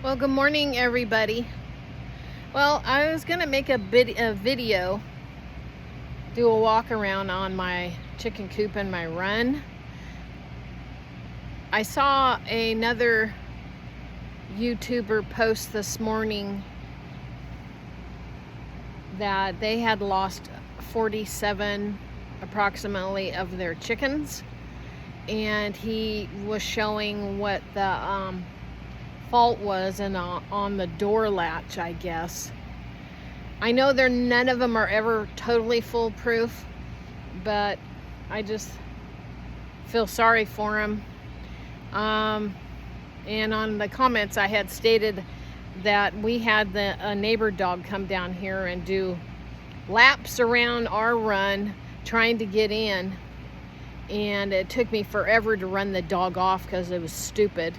Well, good morning, everybody. Well, I was gonna make a video, do a walk around on my chicken coop and my run. I saw another YouTuber post this morning that they had lost 47 approximately of their chickens, and he was showing what the fault was on the door latch, I guess. I know none of them are ever totally foolproof, but I just feel sorry for them. And on the comments I had stated that we had a neighbor dog come down here and do laps around our run trying to get in, and it took me forever to run the dog off because it was stupid.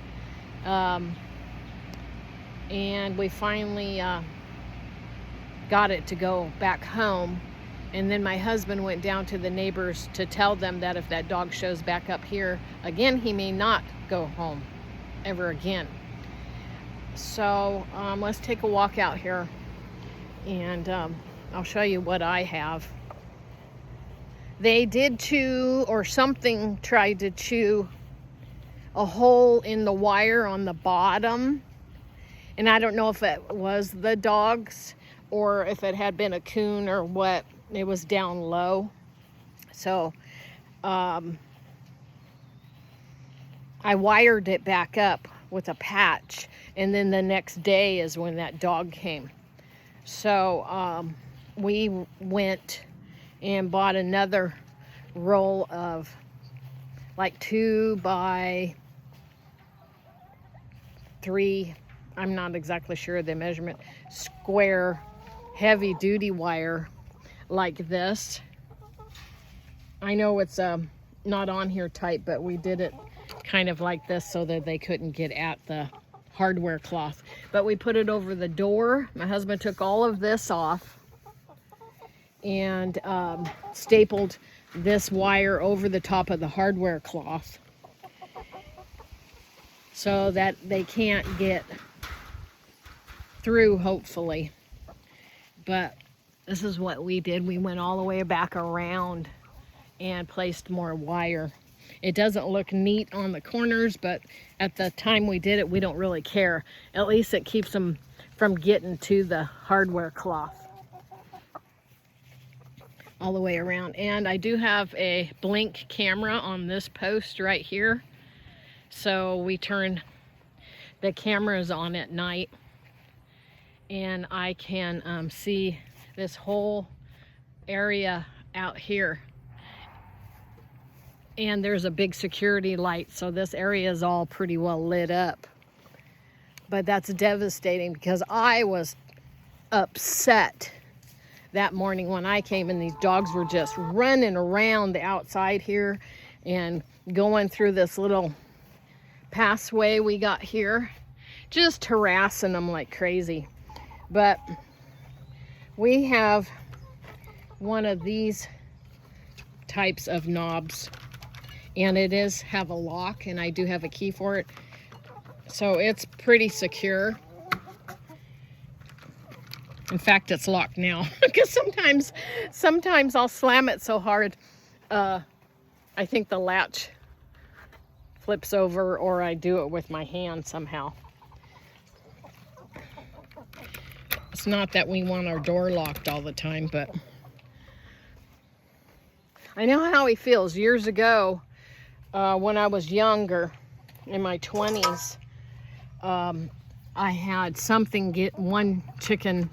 And we finally got it to go back home. And then my husband went down to the neighbors to tell them that if that dog shows back up here again, he may not go home ever again. So let's take a walk out here, and I'll show you what I have. They did chew, or something tried to chew, a hole in the wire on the bottom. And I don't know if it was the dogs or if it had been a coon or what. It was down low. So I wired it back up with a patch. And then the next day is when that dog came. So we went and bought another roll of like 2 by 3, I'm not exactly sure of the measurement, square heavy duty wire like this. I know it's not on here tight, but we did it kind of like this so that they couldn't get at the hardware cloth. But we put it over the door. My husband took all of this off and stapled this wire over the top of the hardware cloth so that they can't get through, hopefully. But this is what we did. We went all the way back around and placed more wire. It doesn't look neat on the corners, but at the time we did it, we don't really care. At least it keeps them from getting to the hardware cloth all the way around. And I do have a blink camera on this post right here, so we turn the cameras on at night, and I can see this whole area out here. And there's a big security light, so this area is all pretty well lit up. But that's devastating because I was upset that morning when I came, and these dogs were just running around the outside here and going through this little passway we got here, just harassing them like crazy. But we have one of these types of knobs, and it is have a lock, and I do have a key for it, so it's pretty secure. In fact, it's locked now because sometimes I'll slam it so hard I think the latch flips over, or I do it with my hand somehow. It's not that we want our door locked all the time, but I know how he feels. Years ago, when I was younger, in my 20s, I had something get one chicken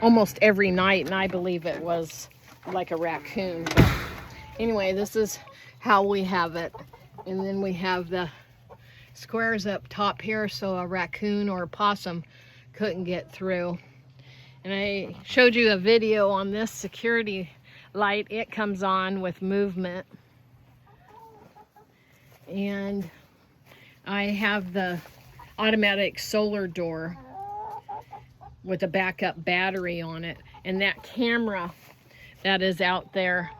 almost every night, and I believe it was like a raccoon. But anyway, this is how we have it. And then we have the squares up top here so a raccoon or a possum couldn't get through. And I showed you a video on this security light. It comes on with movement. And I have the automatic solar door with a backup battery on it. And that camera that is out there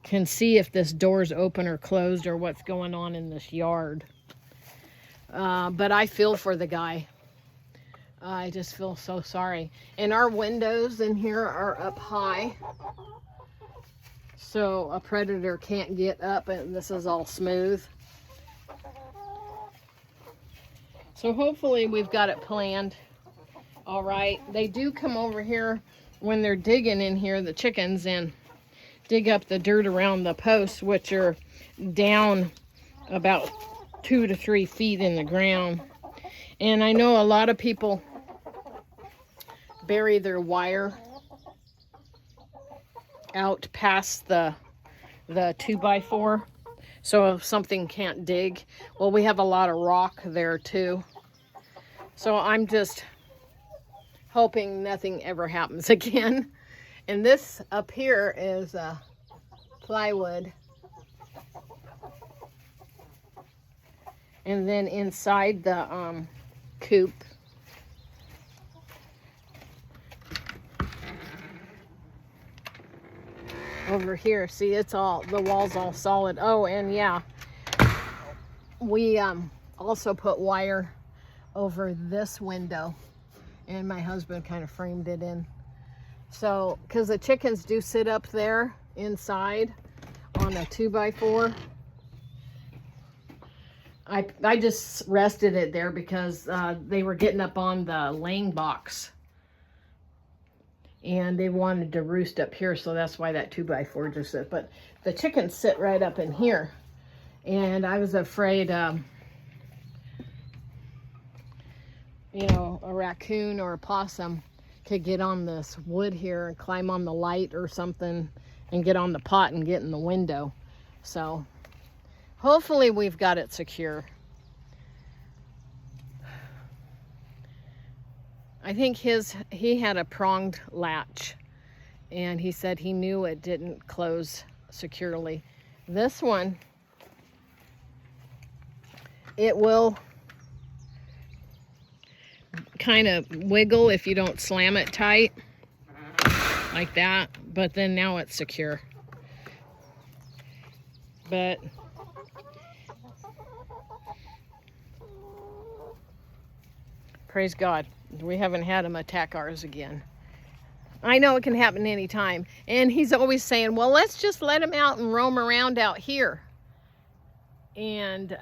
can see if this door's open or closed or what's going on in this yard. But I feel for the guy. I just feel so sorry. And our windows in here are up high, so a predator can't get up, and this is all smooth. So hopefully we've got it planned all right. They do come over here when they're digging in here, the chickens, and dig up the dirt around the posts, which are down about 2 to 3 feet in the ground. And I know a lot of people bury their wire out past the 2x4, so if something can't dig. Well, we have a lot of rock there too, so I'm just hoping nothing ever happens again. And this up here is plywood, and then inside the coop, over here, see, it's all, the wall's all solid. Oh, and yeah, we also put wire over this window, and my husband kind of framed it in. So, because the chickens do sit up there inside on a 2x4. I just rested it there because they were getting up on the laying box, and they wanted to roost up here, so that's why that 2x4 just sit. But the chickens sit right up in here, and I was afraid, you know, a raccoon or a possum could get on this wood here and climb on the light or something and get on the pot and get in the window. So hopefully we've got it secure. I think he had a pronged latch, and he said he knew it didn't close securely. This one, it will kind of wiggle if you don't slam it tight like that, but then now it's secure. But praise God, we haven't had him attack ours again. I know it can happen anytime, and he's always saying, well, let's just let him out and roam around out here. And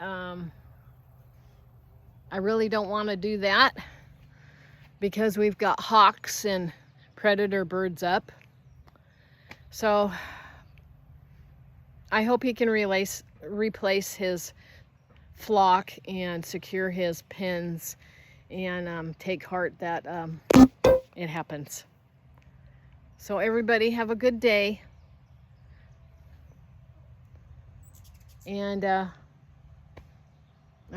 I really don't want to do that, because we've got hawks and predator birds up. So I hope he can replace his flock and secure his pens, and take heart that it happens. So everybody have a good day. And I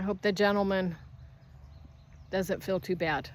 hope the gentleman doesn't feel too bad.